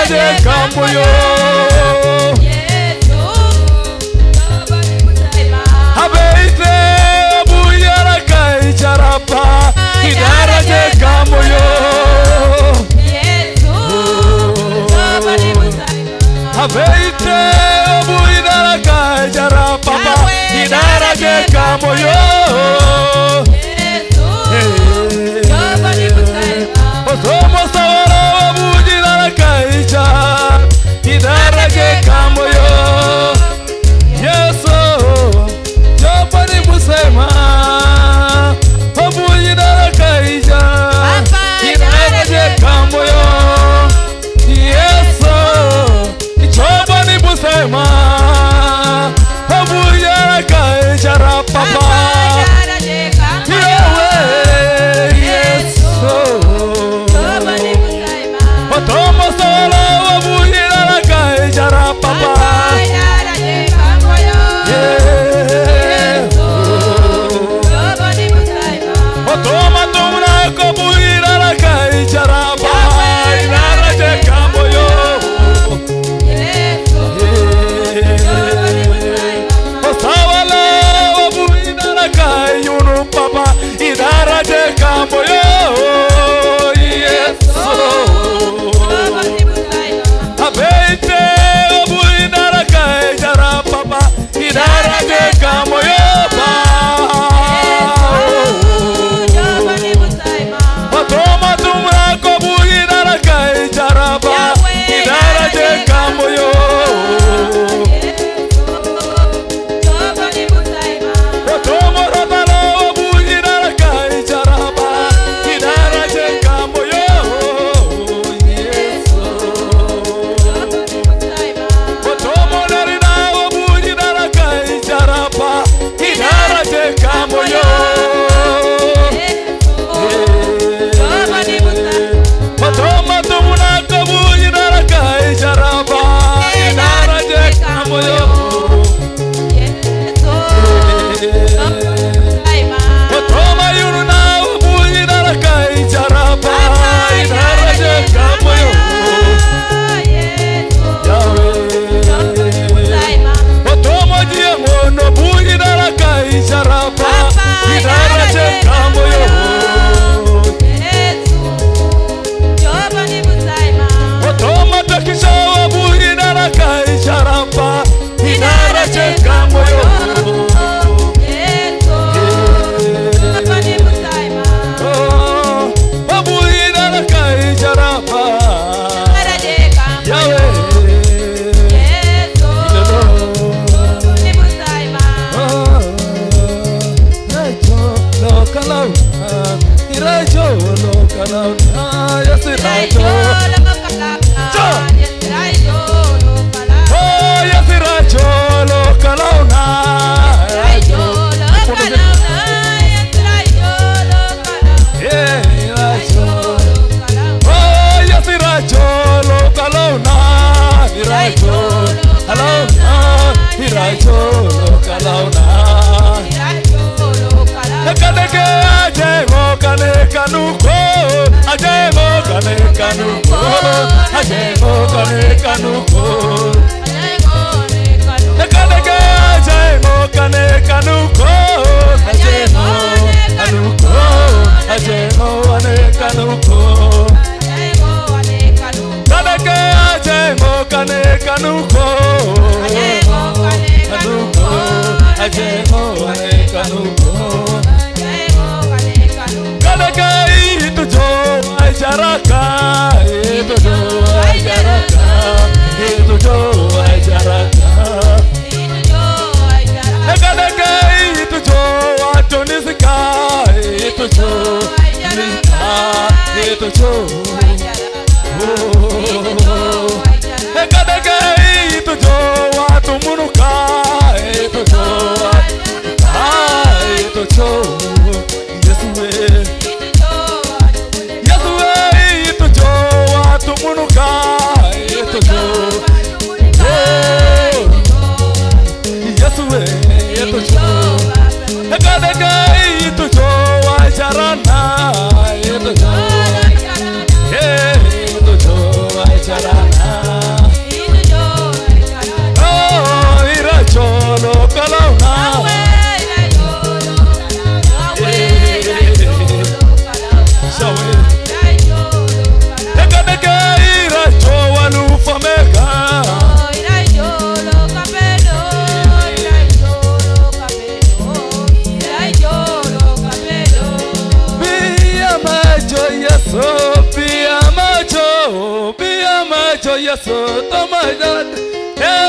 idaraje kamoyo abeite buyara kai charapa idaraje kamoyo abeite buyara kai charapa idaraje kamoyo Somos ahora bujira kaicha idaraje kamoyo Yeso yo pani musema bujira kaicha idaraje kamoyo Yeso yo pani musema bujira kaicha rapapa Tomo solo bujira la kai jara papa Toma tumna ko bujira la kai jara papa Idara je kamoyo Osawala bujira la kai yunu papa Idara je kamoyo Abeite bujira kai jara papa idaraje kamoyo pa Toma tumra ko bujira kai jara pa idaraje kamoyo Toma rabalo bujira kai jara pa idaraje kamoyo Kamoyo Matoma tumuna kabujira kai jaraba idaraje kamoyo Matoma yununa bujira kai jaraba idaraje kamoyo Matoma diamono bujira kai jaraba idaraje kamoyo Matoma takishawa bujira kai jaraba idaraje kamoyo bujira kai jaraba Yahweh Irajo lo kalauna yes irajo Oh yes irajo lo kalauna Yeah irajo Oh yes irajo lo kalauna irajo kalauna irajo lo kalauna Kadeke ajemo kane kanuko ajemo kane kanuko ajemo kane kanuko Kadeke ajemo kane kanuko ajemo kanuko ajemo kane kanuko Kadeke ajemo kane kanuko kanuko ajemo kane kanuko Kadeke tujo ajaraka tujo ajaraka tujo ajaraka Kadeke tujo atonisika tujo nisika tujo Kadeke tujo atumunuka tujo tujo Yesue itujo atumunuka meka. Yeso, toma ya,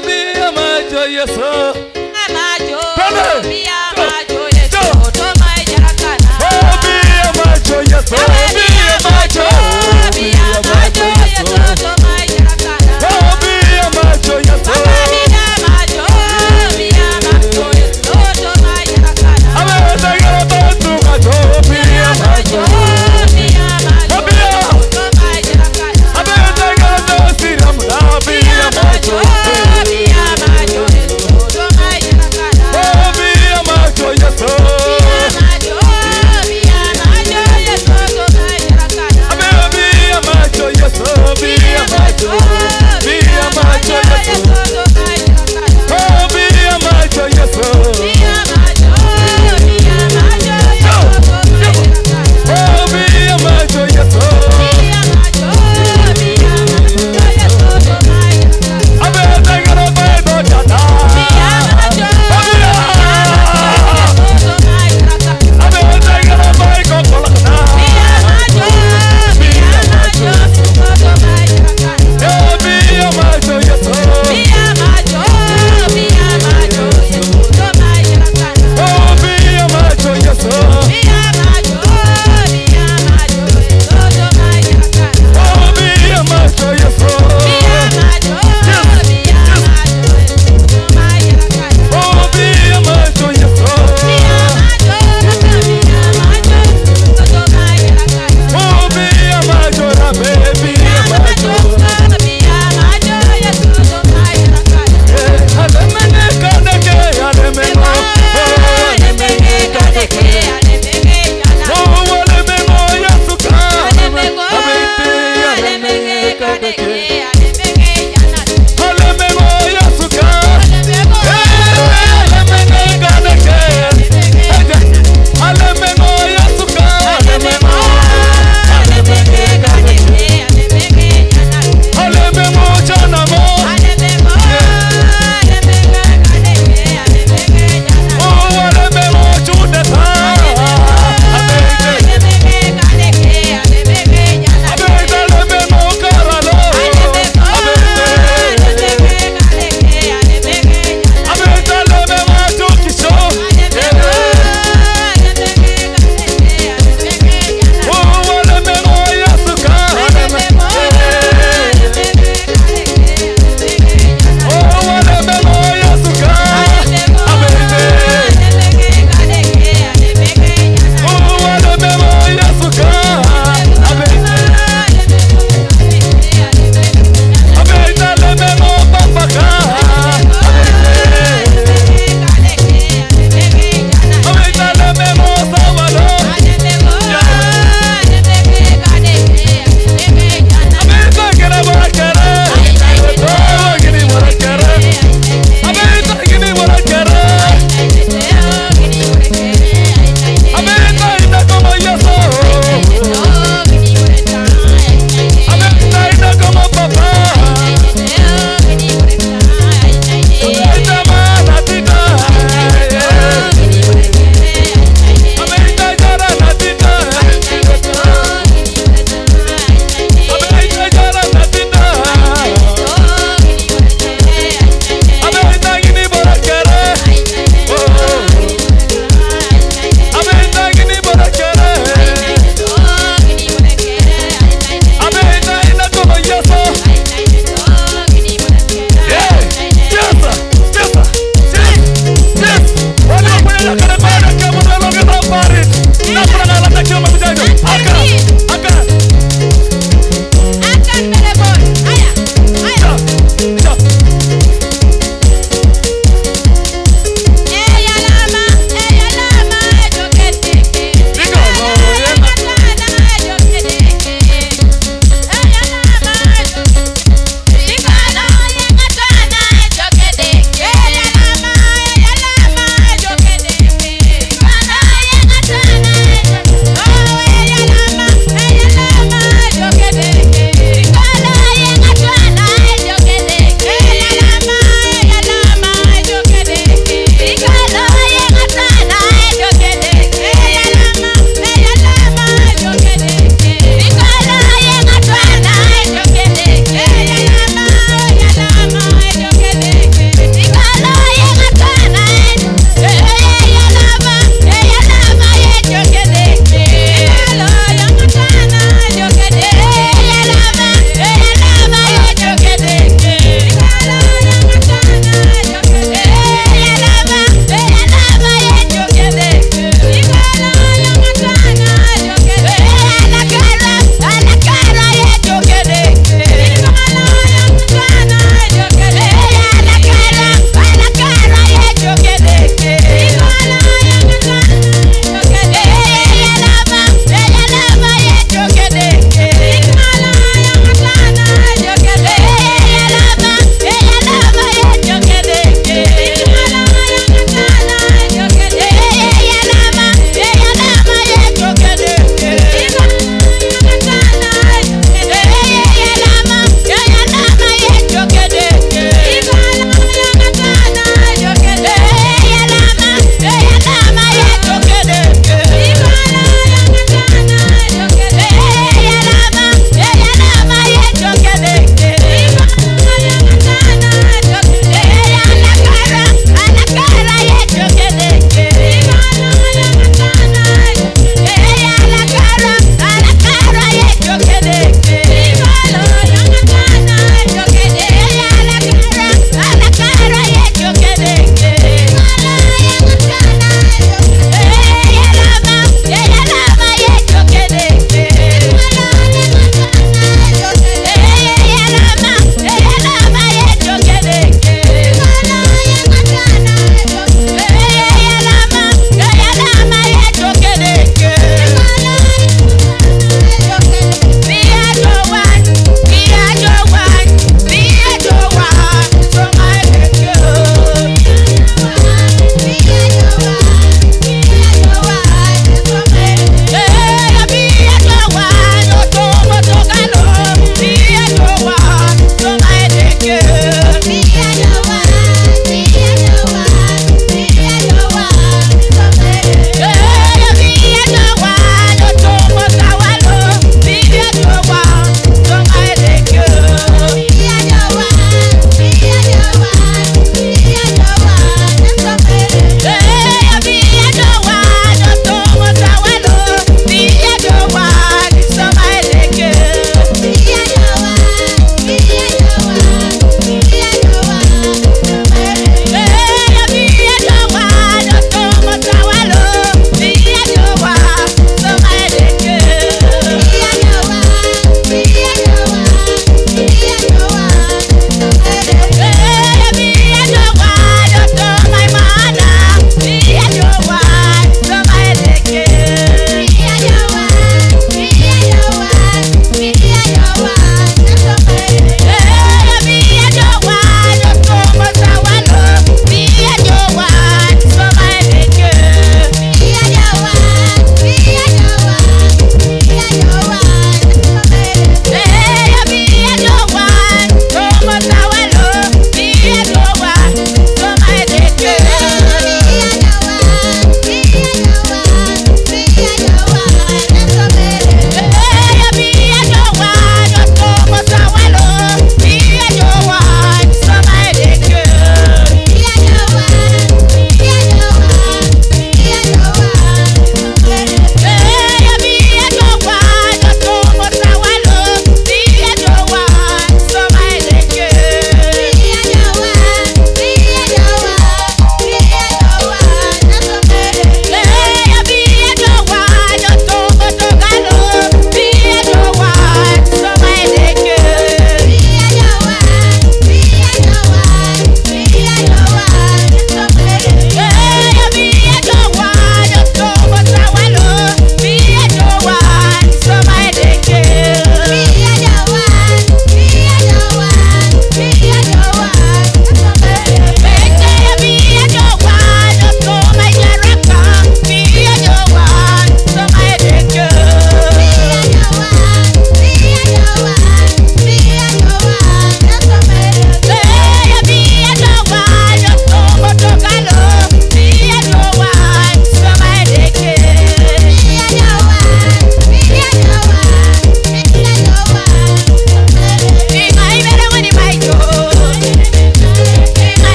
mi amajo yeso, amajo, mi amajo yeso, toma ya kana. Oh, mi amajo yeso, mi amajo, mi amajo yeso, toma ya kana. Oh, mi amajo yeso, mi amajo yeso, toma ya kana. Ame tegero tu majo, mi amajo, mi amajo, toma ya kana. Ame tegero tu siram na, mi amajo, mi amajo yeso, toma ya kana. Oh, mi amajo yeso, mi amajo yeso, toma ya kana. Ame mi amajo yeso, mi amajo, mi amajo yeso. Oh, mi amajo yeso. Oh, mi amajo yeso. Abe tegero bedo jata. Abe tegero bai kokolakna. Oh, mi amajo yeso. Oh, mi amajo yeso. Oh, mi amajo yeso. Oh, mi amajo yeso. Oh, mi amajo na baby amajo. Alemene kadeke alemeno. Oh, alemeno yesu ka. Alemene kadeke.